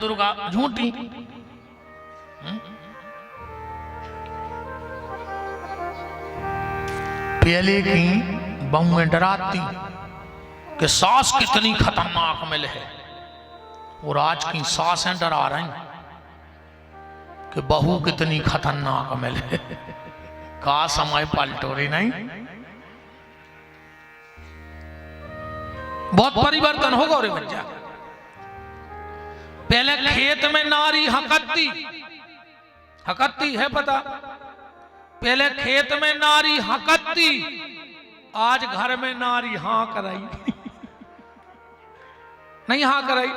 दुर्गा झूठी। पहले की बहुएं डराती कि सास कितनी खतरनाक मिल है, और आज की सासें डरा रही कि बहू कितनी खतरनाक मिल है। का समय पलटो रही नहीं, बहुत परिवर्तन होगा रे बच्चा। पहले खेत में नारी हकत्ती, हकत्ती है पता, पहले खेत में नारी हकत्ती, आज घर में नारी हाँ कराई। नहीं हाँ कराई,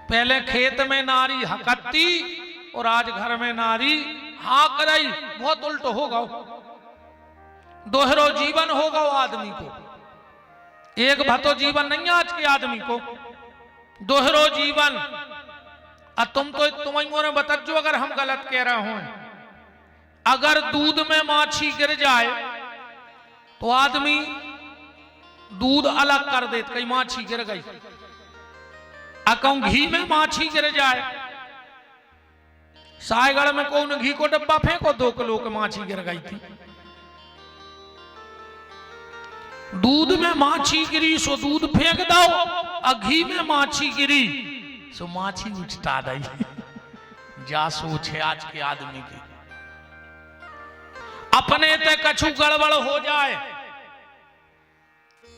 पहले खेत में नारी हकत्ती और आज घर में नारी हाँ कराई। बहुत उल्टो होगा, दोहरो जीवन होगा आदमी को, एक भतो जीवन नहीं आज के आदमी को, दोहरो जीवन। अब तुम्हें मोरे बता जो अगर हम गलत कह रहे हो, अगर दूध में माछी गिर जाए तो आदमी दूध अलग कर दे, कहीं माछी गिर गई। अकौ घी में माछी गिर जाए, सायगढ़ में कौन घी को डब्बा फेंको, 2 किलो की माछी गिर गई थी। दूध में माछी गिरी सो दूध फेंक दो, और घी में माछी गिरी सो माछी उछटा दी। जा सोच है आज के आदमी की, अपने ते कछु गड़बड़ हो जाए,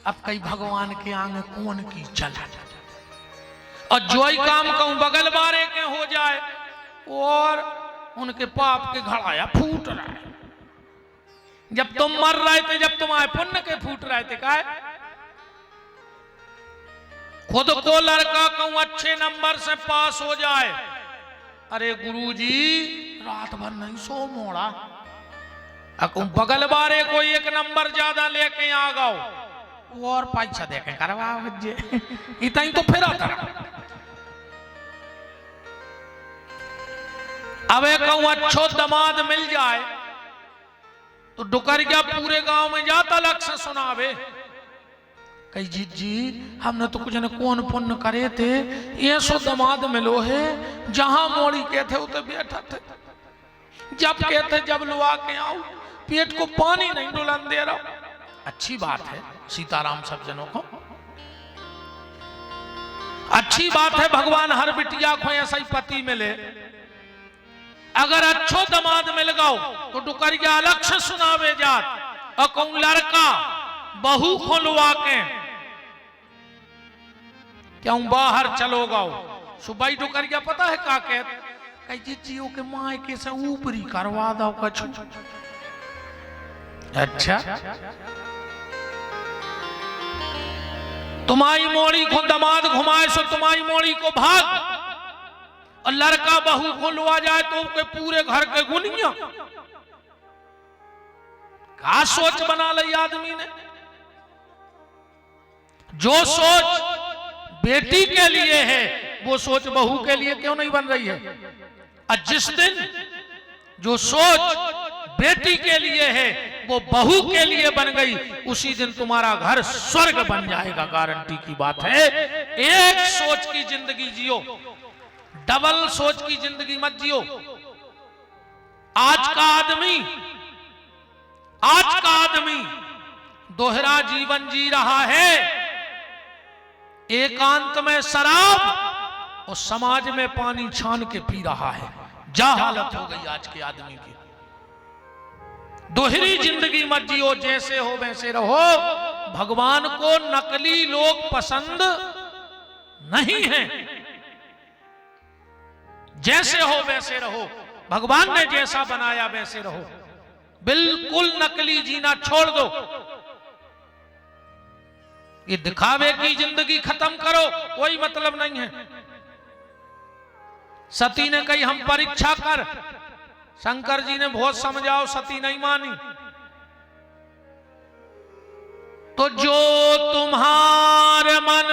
अब कई भगवान के आगे कौन की चला, और जो ही काम कहूं बगल बारे के हो जाए, और उनके पाप के घड़ाया फूट रहा है। जब तुम मर रहे थे, जब तुम्हारे पुण्य के फूट रहे थे, का खुद को लड़का कहूं अच्छे नंबर से पास हो जाए, अरे गुरुजी रात भर नहीं सो मोड़ा, कहूं बगल बारे को 1 नंबर ज्यादा लेके आ गओ, और पैसा देखे करवा इतना ही तो फिर आता। अब कहूं अच्छो दामाद मिल जाए तो डुकरिया पूरे गांव में जाता लक्ष्य सुनावे, कही जी जी हमने तो कुछ न कौन पुण्य करे थे, ये सो दामाद मिलो है, जहां मोड़ी के थे उते बैठा थे, जब कहते जब लुआ के आओ, पेट को पानी नहीं डुलन दे रहा। अच्छी बात है सीताराम सब जनों को, अच्छी बात है भगवान हर बिटिया को ऐसा ही पति मिले। अगर अच्छो दामाद मिल गओ तो डुकरिया अलग से सुनावे जात, और कौन लड़का बहू खोलवा के क्यों बाहर चलो गओ, सुबह डुकरिया पता है का कहत, कही जीजियो के मायके से ऊपरी करवा दो कछु। अच्छा तुम्हारी मोड़ी को दामाद घुमाए सो तुम्हारी मोड़ी को भाग, और लड़का बहू को लुआ जाए तो के पूरे घर के गुनिया। क्या सोच बना ली आदमी ने, जो सोच बेटी के लिए है वो सोच बहू के लिए क्यों नहीं बन रही है। और जिस दिन जो सोच बेटी के लिए है वो बहू के लिए बन गई, उसी दिन तुम्हारा घर स्वर्ग बन जाएगा, गारंटी की बात है। एक सोच की जिंदगी जियो, डबल सोच की जिंदगी मत जियो। आज का आदमी दोहरा जीवन जी रहा है, एकांत में शराब और समाज में पानी छान के पी रहा है। जा हालत हो गई आज के आदमी की। दोहरी जिंदगी मत जियो, जैसे हो वैसे रहो। भगवान को नकली लोग पसंद नहीं है, जैसे हो वैसे रहो, भगवान ने जैसा बनाया वैसे रहो, बिल्कुल नकली जीना छोड़ दो। ये दिखावे की जिंदगी खत्म करो, कोई मतलब नहीं है। सती ने कही हम परीक्षा कर, शंकर जी ने बहुत समझाओ, सती नहीं मानी। तो जो तुम्हारे मन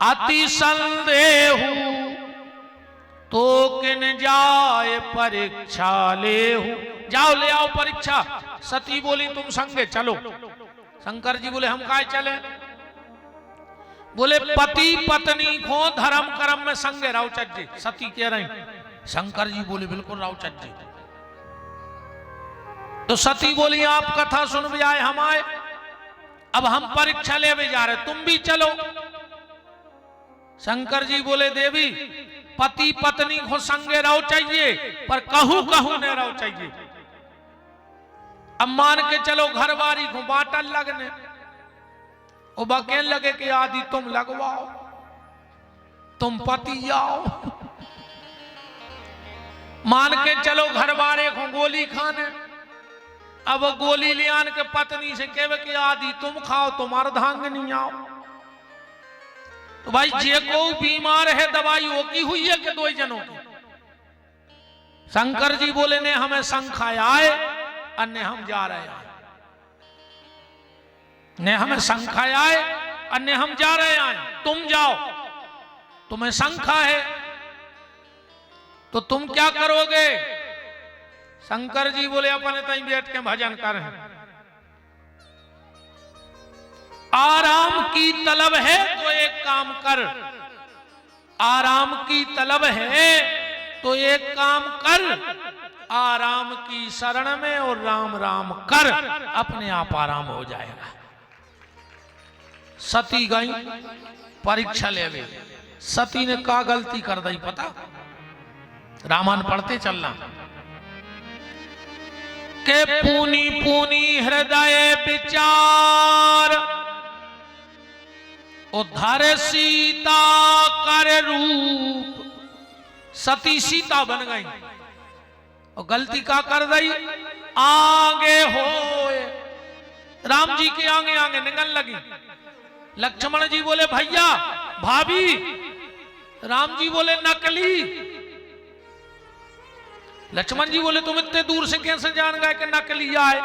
अति संदेहु, तो किन जाए परीक्षा लेहु। जाओ ले आओ परीक्षा। सती बोली तुम संगे चलो, शंकर जी बोले हम काहे चले। बोले पति पत्नी को धर्म कर्म में संगे राव चज्जे। सती कह रही, शंकर जी बोले बिल्कुल राव चज्जे। तो सती बोली आप कथा सुन भी आए, हम आए, अब हम परीक्षा ले भी जा रहे, तुम भी चलो। शंकर जी बोले देवी पति पत्नी को संगे रहो चाहिए, पर कहू कहू न रहो चाहिए। अब मान के चलो घर बारी को बाटल लगने, वो बकेन लगे कि आदि तुम लगवाओ, तुम पति आओ। मान के चलो घर बारे को गोली खाने, अब गोली ले आन के पत्नी से कहे कि आदि तुम खाओ, तुम अर्धांगिनी आओ। तो भाई जे को बीमार है दवाई वो की हुई है कि दो जनों की। शंकर जी बोले ने हमें संखाया आए, अन्य हम जा रहे हैं, ने हमें संखाया आए, अन्य हम जा रहे हैं, तुम जाओ, तुम्हें संखा है तो तुम क्या करोगे। शंकर जी बोले अपने तई बैठ के भजन कर, आराम की तलब है तो एक काम कर, आराम की तलब है तो एक काम कर, आराम की शरण में और राम राम कर, अपने आप आराम हो जाएगा। सती गई परीक्षा ले ली। सती ने क्या गलती कर दी पता, रामायण पढ़ते चलना, के पूनी पूनी हृदय विचार उद्धार सीता कर रूप। सती सीता बन गई और गलती का कर दी, आगे होए, राम जी के आगे आगे निकल लगी। लक्ष्मण जी बोले भैया भाभी, राम जी बोले नकली। लक्ष्मण जी बोले तुम इतने दूर से कैसे जान गए कि नकली आए।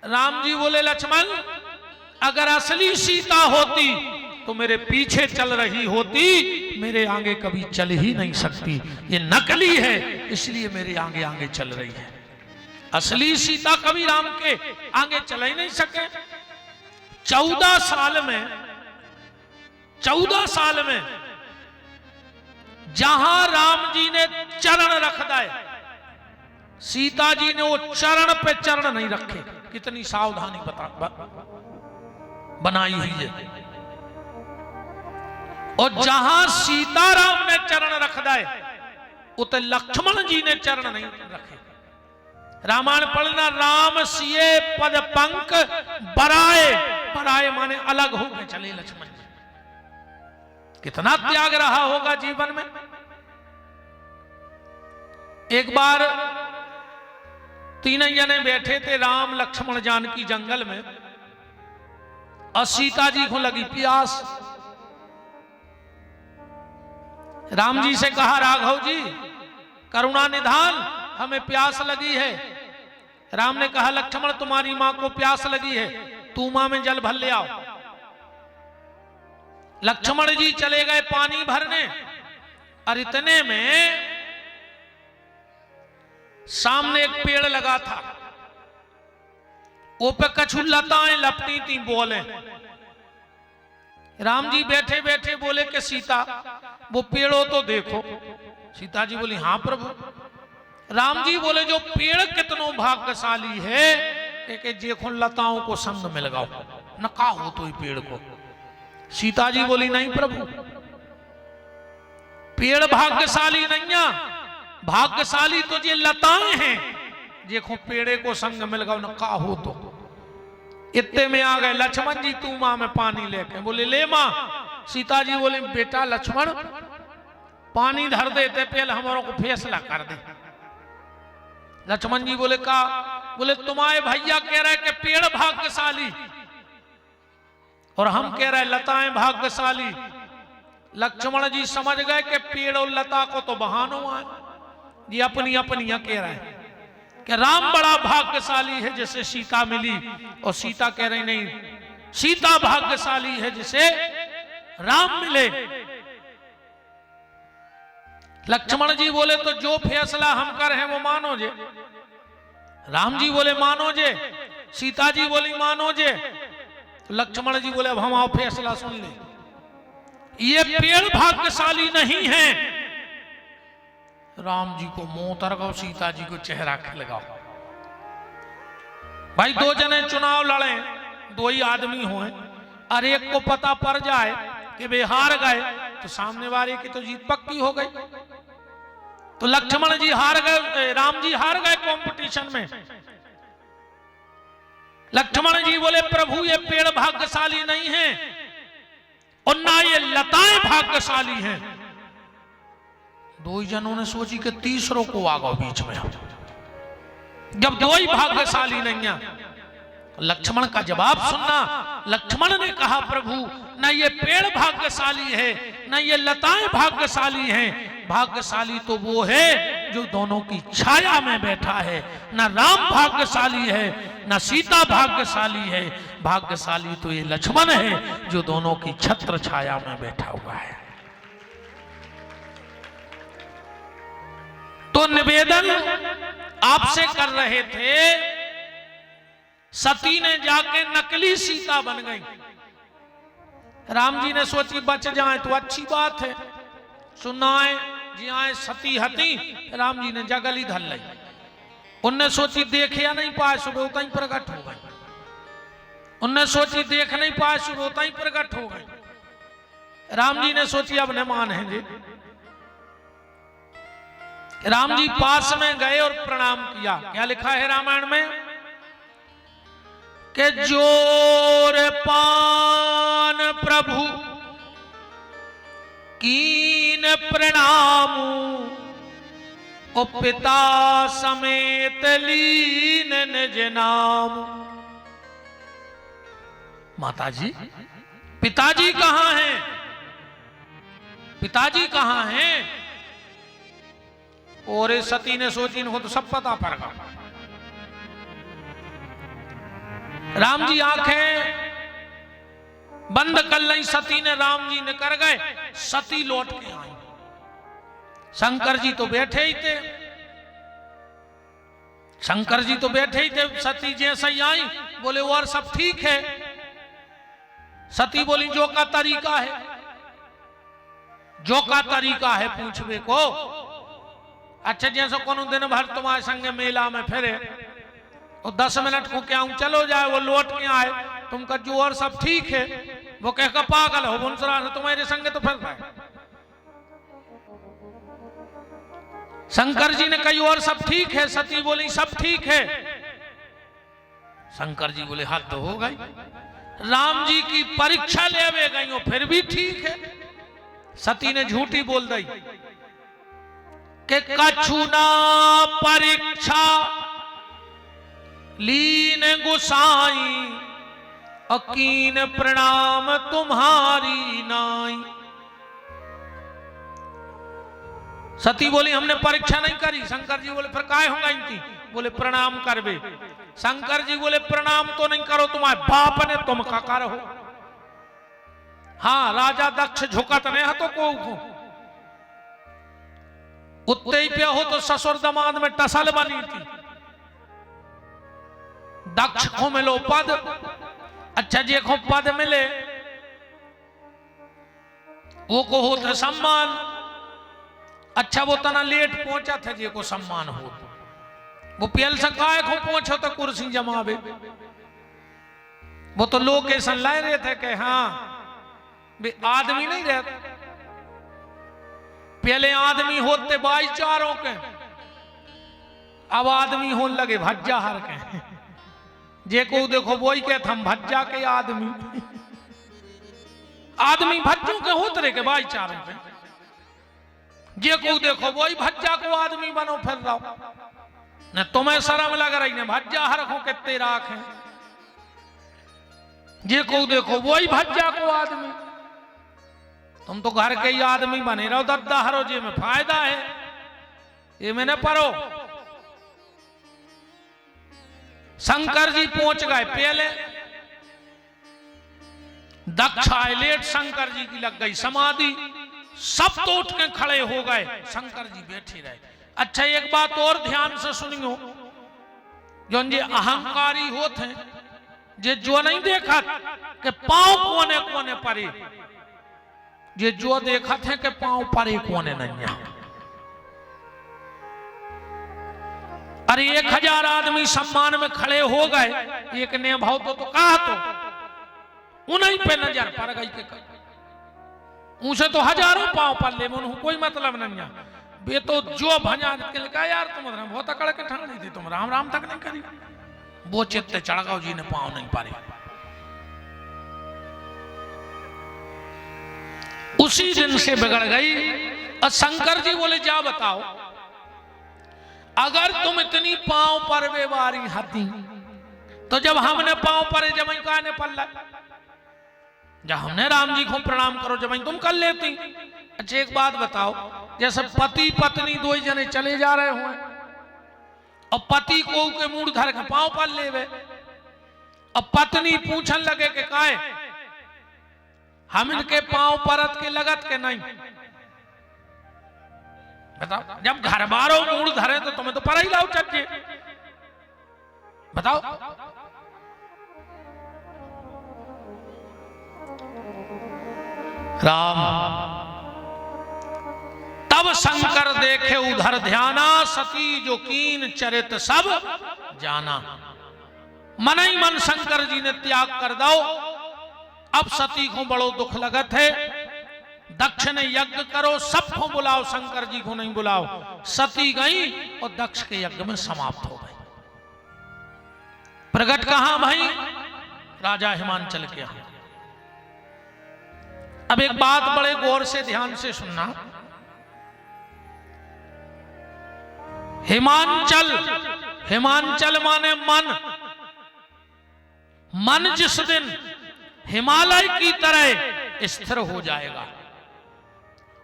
राम जी बोले लक्ष्मण अगर असली सीता होती तो मेरे पीछे चल रही होती, मेरे आगे कभी चल ही नहीं सकती, ये नकली है इसलिए मेरे आगे आगे चल रही है। असली सीता कभी राम के आगे चल ही नहीं सके। 14 साल में जहां राम जी ने चरण रख दिए, सीता जी ने वो चरण पे चरण नहीं रखे। कितनी सावधानी बनाई हुई है। और जहां सीताराम ने चरण रख दिए, उते लक्ष्मण जी ने चरण नहीं रखे। रामायण पढ़ना, राम सिए पद पंक बराए, बराए माने अलग हो गए चले लक्ष्मण जी। कितना त्याग रहा होगा जीवन में। एक बार 3 जने बैठे थे, राम लक्ष्मण जानकी जंगल में, और सीता जी को लगी प्यास। राम जी से कहा राघव जी करुणा निधान, हमें प्यास लगी है। राम ने कहा लक्ष्मण तुम्हारी मां को प्यास लगी है, तू मां में जल भर ले आओ। लक्ष्मण जी चले गए पानी भरने, और इतने में सामने एक पेड़ लगा था, वो पे कछु लताएं लपटी थी। बोले राम जी बैठे बैठे बोले कि सीता वो पेड़ों तो देखो। सीता जी बोली हाँ प्रभु। राम जी बोले जो पेड़ कितनों भाग्यशाली है कि देखो लताओं को संग में लगाओ, न का हो तो पेड़ को। सीता जी बोली नहीं प्रभु, पेड़ भाग्यशाली नहीं है, भाग्यशाली तो ये लताएं हैं, देखो पेड़े को संग में लगाओ, न का हो तो। इतने में आ गए लक्ष्मण जी, तू मां में पानी लेके। बोले ले मां। सीता जी बोले बेटा लक्ष्मण पानी धर देते, पहले हमारों को फैसला कर दे। लक्ष्मण जी बोले का? बोले तुम्हारे भैया कह रहे कि पेड़ भाग्यशाली, और हम कह रहे लताएं भाग्यशाली। लक्ष्मण जी समझ गए कि पेड़ और लता को तो बहानों आए, ये अपनी अपनियां कह रहे हैं कि राम बड़ा भाग्यशाली है जिसे सीता मिली, और सीता कह रही नहीं, सीता भाग्यशाली है जिसे राम मिले। लक्ष्मण जी बोले तो जो फैसला हम कर हैं वो मानो जे। राम जी बोले मानो जे, सीता जी बोली मानो जे। लक्ष्मण जी बोले अब हम आओ फैसला सुन ले, ये पेड़ भाग्यशाली नहीं है। राम जी को मुंह तरगाओ, सीता जी को चेहरा खिलगाओ। भाई दो जने चुनाव लड़े, दो ही आदमी हुए, और एक को पता पड़ जाए कि वे हार गए तो सामने वाले की तो जीत पक्की हो गई। तो लक्ष्मण जी हार गए, राम जी हार गए कंपटीशन में। लक्ष्मण जी बोले प्रभु ये पेड़ भाग्यशाली नहीं है और ना ये लताएं भाग्यशाली हैं। दो ही जनों ने सोची कि तीसरों को आगो बीच में। जब दो ही भाग्यशाली नहीं है, लक्ष्मण का जवाब सुनना। लक्ष्मण ने कहा प्रभु न ये पेड़ भाग्यशाली है न ये लताएं भाग्यशाली हैं, भाग्यशाली तो वो है जो दोनों की छाया में बैठा है। न राम भाग्यशाली है न सीता भाग्यशाली है, भाग्यशाली तो ये लक्ष्मण है जो दोनों की छत्र छाया में बैठा हुआ है। तो निवेदन आपसे कर रहे थे, सती ने जाके नकली सीता बन गई। राम जी ने सोची बच जाए तो अच्छी बात है, सुनाए जी आए सती हती। राम जी ने जगली धर ली। उनने सोची देखे या नहीं पाए, सुबह उतना ही प्रकट हो गई। उनने सोची देख नहीं पाए, सुबह उतना ही प्रकट हो गई। राम जी ने सोची अब न मानेंगे। राम जी पास में गए और प्रणाम किया। क्या लिखा है रामायण में कि जोर पान प्रभु कीन प्रणाम, ओ पिता समेत लीन निज नाम। माताजी पिताजी कहां हैं? पिताजी कहां हैं? और सती ने सोची इनको तो सब पता पड़ गया। राम जी आंखें बंद कर ली, सती ने, राम जी ने कर गए। सती लौट के आई। शंकर जी तो बैठे ही थे, शंकर जी तो बैठे ही थे। सती जैसे ही आई बोले और सब ठीक है। सती बोली जो का तरीका है, जो का तरीका है पूछवे को। अच्छा जैसे कोनो दिन भर तुम्हारे संगे मेला में फिरे और 10 मिनट को क्या चलो जाए, वो लौट के आए, तुमका जो और सब ठीक है, वो कह का पागल हो बुनसरा तुम्हारे संगे तो फिर रहा है। शंकर जी ने कही और सब ठीक है। सती बोली सब ठीक है। शंकर जी बोले हद हो गई, राम जी की परीक्षा लेवे गई हो फिर भी ठीक है। सती ने झूठी बोल दी कि कछु ना परीक्षा लीन गुसाई, अकीन प्रणाम तुम्हारी नाई। सती बोली हमने परीक्षा नहीं करी। शंकर जी बोले फिर काय होगा इनकी? बोले प्रणाम करबे। शंकर जी बोले प्रणाम तो नहीं करो, तुम्हारे बाप ने तुम का करो। हाँ राजा दक्ष झुकत नहीं है तो को उत्ते ही पे हो तो ससुर दमाद में टसल बनी थी। दक्ष को मिलो पद, अच्छा जी को पद मिले वो को होता सम्मान। अच्छा वो तना लेट पहुंचा था जी को सम्मान हो, वो पेल सकाए को पहुंचा तो कुर्सी जमावे। वो तो लोकेशन लाए रहे थे कि हाँ वे आदमी नहीं रहते। पहले आदमी होते भाईचारों के, अब आदमी होने लगे भज्जा हर के। जे को देखो वही कहते हम भज्जा के आदमी। आदमी भज्जों के होते रहे के भाईचारों के। जे को देखो वही भज्जा को आदमी बनो फिर रहो न। तुम्हें शर्म लग रही ने भज्जा हर को कितने राखें। जे को देखो वही भज्जा को आदमी। तुम तो घर के ही आदमी बने रहो दद्दा हरो जी में फायदा है ये मैंने पढ़ो। शंकर जी पहुंच गए पहले, दक्ष आए लेट, शंकर जी की लग गई समाधि। सब तो उठ के खड़े हो गए, शंकर जी बैठे रहे। अच्छा एक बात और ध्यान से सुनियो, जो ये अहंकारी होते हैं जे जो नहीं देखा कि पांव कोने कोने परे, जे जो देखा थे कि पांव परे कोने नहीं। अरे 1000 आदमी सम्मान में खड़े हो गए, एक ने भाव तो कहा तो उन्हीं पे नजर पड़ गई के उनसे तो हजारों पांव पर ले उन्हें कोई मतलब नहीं है। बे तो जो भजा के लिखा यार तुम बहुत अकड़ के ठान थी, तुम राम राम तक नहीं करी, वो चित्ते चढ़गांव जी ने पांव नहीं पारे। उसी दिन से बिगड़ गई। और शंकर जी बोले जा बताओ, अगर तुम इतनी पांव पर बेवारी हती तो जब हमने पांव पर जब ने पल्ला, जब हमने राम जी को प्रणाम करो जब तुम कर लेती। अच्छा एक बात बताओ, जैसे पति पत्नी दो ही जने चले जा रहे हो और पति को के मूड धर के पांव पर लेवे, और पत्नी पूछन लगे कि काहे हम इनके पांव परत के लगत के नहीं। बताओ जब घर बारो मूड धरे तो तुम्हें तो पर ही लाओ चक्के। बताओ राम। तब शंकर देखे उधर ध्याना, सती जो कीन चरित सब जाना। मन ही मन शंकर जी ने त्याग कर दो। अब सती को बड़ो दुख लगत है, दक्ष ने यज्ञ करो, सबको बुलाओ, शंकर जी को नहीं बुलाओ। सती गई और दक्ष के यज्ञ में समाप्त हो गई। प्रगट कहां भाई? राजा हिमांचल के यहां। अब एक बात बड़े गौर से ध्यान से सुनना। हिमांचल, हिमांचल माने मन। मन जिस दिन हिमालय की तरह स्थिर हो जाएगा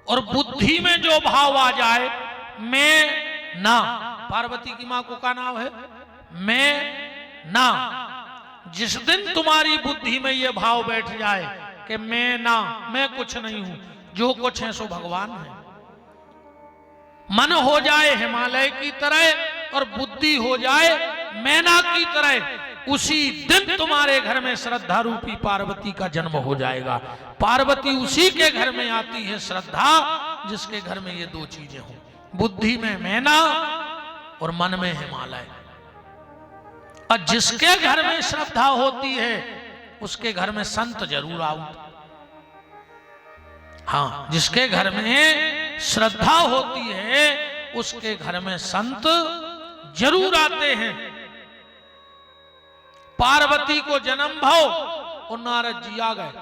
और बुद्धि में जो भाव आ जाए, मैं ना, पार्वती की मां को का नाम है मैं ना, जिस दिन तुम्हारी बुद्धि में यह भाव बैठ जाए कि मैं ना, मैं कुछ नहीं हूं, जो कुछ है सो भगवान है, मन हो जाए हिमालय की तरह और बुद्धि हो जाए मैना की तरह, उसी दिन तुम्हारे घर में श्रद्धा रूपी पार्वती का जन्म हो जाएगा। पार्वती उसी के घर में आती है श्रद्धा जिसके घर में ये दो चीजें हों, बुद्धि में मैना और मन में हिमालय। और जिसके घर में श्रद्धा होती है उसके घर में संत जरूर आओ। हाँ, जिसके घर में श्रद्धा होती है उसके घर में संत जरूर आते हैं। पार्वती को जन्म भाव और नारद जी आ गए।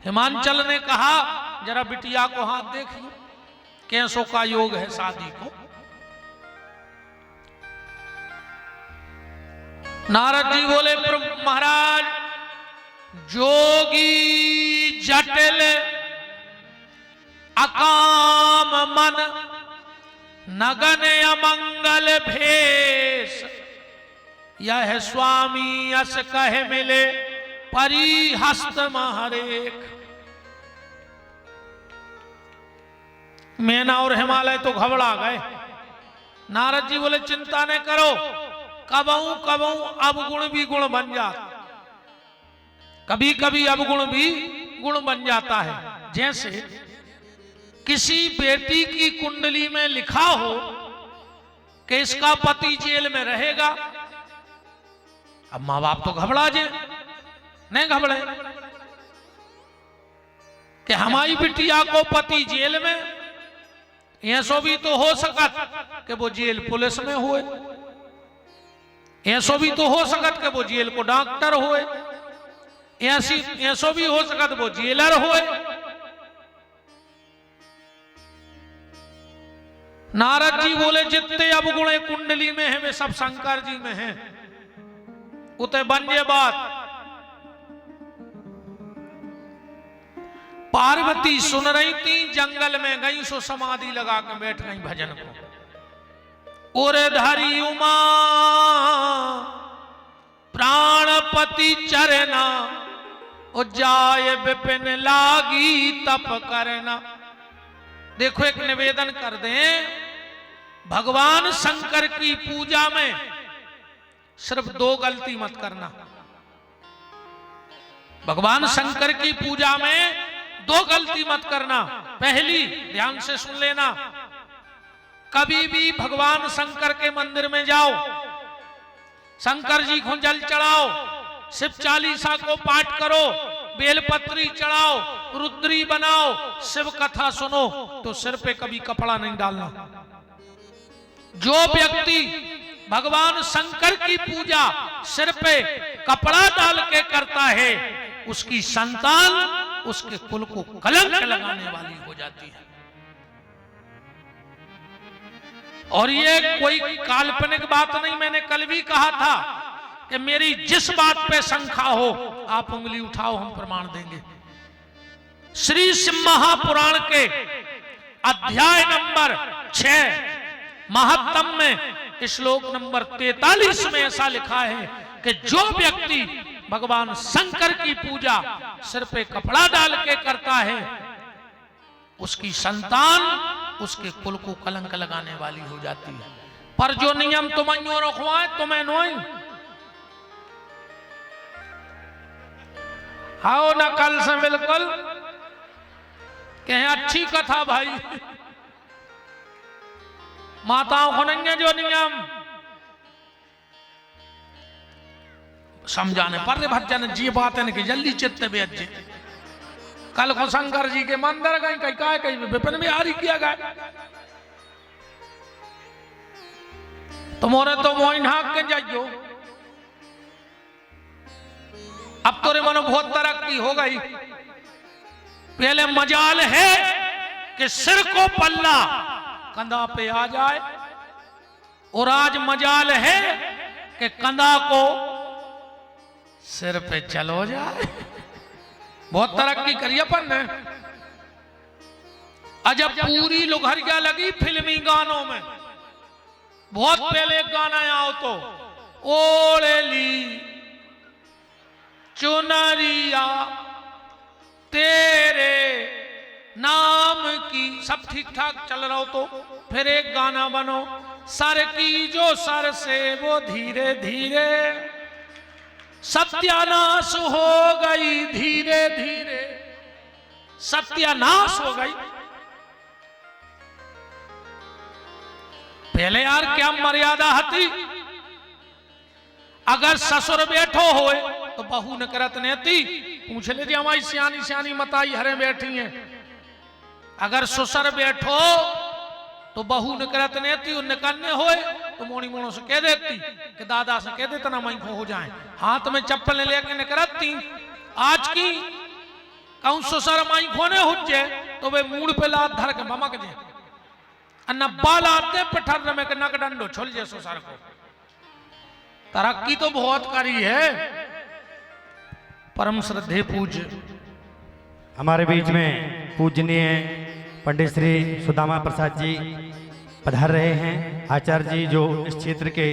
हिमांचल ने कहा जरा बिटिया को हाथ देखिए, कैसों का योग है शादी को। नारद जी बोले महाराज, जोगी जटिल अकाम मन, नगन अमंगल भेष, यह स्वामी यस कहे मिले परिहस्त महरेख। मैना और हिमालय तो घबरा गए। नारद जी बोले चिंता न करो, कबहू कबहू अवगुण भी गुण बन जाता, कभी कभी अवगुण भी गुण बन जाता है। जैसे किसी बेटी की कुंडली में लिखा हो कि इसका पति जेल में रहेगा, अब मां बाप तो घबरा जे, नहीं घबरे कि हमारी बिटिया को पति जेल में, ऐसो भी तो हो सकत कि वो जेल पुलिस में होए, ऐसो भी तो हो सकत कि वो जेल को डॉक्टर होए, ऐसो भी हो सकत वो जेलर होए। नारद जी बोले जितने अवगुण कुंडली में है वे सब शंकर जी में हैं, उते बन ये बात। पार्वती सुन रही थी, जंगल में गई सो समाधि लगा के बैठ गई भजन को। और धरी उमा प्राणपति चरना, और जाय विपिन लागी तप करना। देखो एक निवेदन कर दें, भगवान शंकर की पूजा में सिर्फ दो गलती मत करना। भगवान शंकर की पूजा में दो गलती मत करना। पहली, ध्यान से सुन लेना, कभी भी भगवान शंकर के मंदिर में जाओ, शंकर जी को जल चढ़ाओ, शिव चालीसा को पाठ करो, बेलपत्री चढ़ाओ, रुद्री बनाओ, शिव कथा सुनो, तो सिर पे कभी कपड़ा नहीं डालना। जो व्यक्ति भगवान शंकर की पूजा सिर पे कपड़ा डाल के करता है, उसकी संतान उसके कुल को कलंक लगाने वाली हो जाती है। और ये कोई काल्पनिक बात नहीं, मैंने कल भी कहा था कि मेरी जिस बात पे शंका हो आप उंगली उठाओ, हम प्रमाण देंगे। श्री शिव महापुराण के अध्याय नंबर 6 महात्म में श्लोक नंबर 43 में ऐसा लिखा है कि जो व्यक्ति भगवान शंकर की पूजा सिर पे कपड़ा डाल के करता है, उसकी संतान उसके कुल को कलंक लगाने वाली हो जाती है। पर जो नियम तुम रखवाए तुम्हें नोई आओ ना कल से बिल्कुल कहें अच्छी कथा भाई, माताओं को नहीं है जो नियम समझाने पर भजन जी बात है कि जल्दी चित्त बेच। कल को शंकर जी के मंदिर गए, कहीं काय कहीं विपिन बिहारी किया गया, तुम्हारे तो मोइन हाक के जाइयो। अब तोरे मनो बहुत तरक्की हो गई, पहले मजाल है कि सिर को पल्ला कंधा पे आ जाए, और आज मजाल है कि कंधा को सिर पे चलो जाए। बहुत तरक्की करी अपन ने। अजब पूरी लुघरिया लगी फिल्मी गानों में। बहुत पहले एक गाना आओ तो ओढ़ली चुनरिया तेरे नाम की, सब ठीक ठाक चल रहा हो तो फिर एक गाना बनो, सर की जो सर से वो धीरे धीरे सत्यानाश हो गई, धीरे धीरे सत्यानाश हो गई। पहले यार क्या मर्यादा हती, अगर ससुर बैठो होए तो बहू न करत नेती पूछ ले जी हमारी सियानी सियानी मताई हरे बैठी हैं। अगर ससुर बैठो तो बहू न करत नेती, निकलने होए तो मोनी मोनो से कह देती कि दादा से कह देता ना मैं हो जाए, हाथ में चप्पल लेके निकलती। आज की कहूं ससुर माई खोने हुज्जे तो वे मूड पे लात धर के ममक जे, अन्ना बाल आते पठर में के नक डंडो छोल जे ससुर को। तरक्की तो बहुत करी है। परम श्रद्धे पूज्य हमारे बीच में पूजनीय पंडित श्री सुदामा प्रसाद जी पधार रहे हैं। आचार्य जी जो इस क्षेत्र के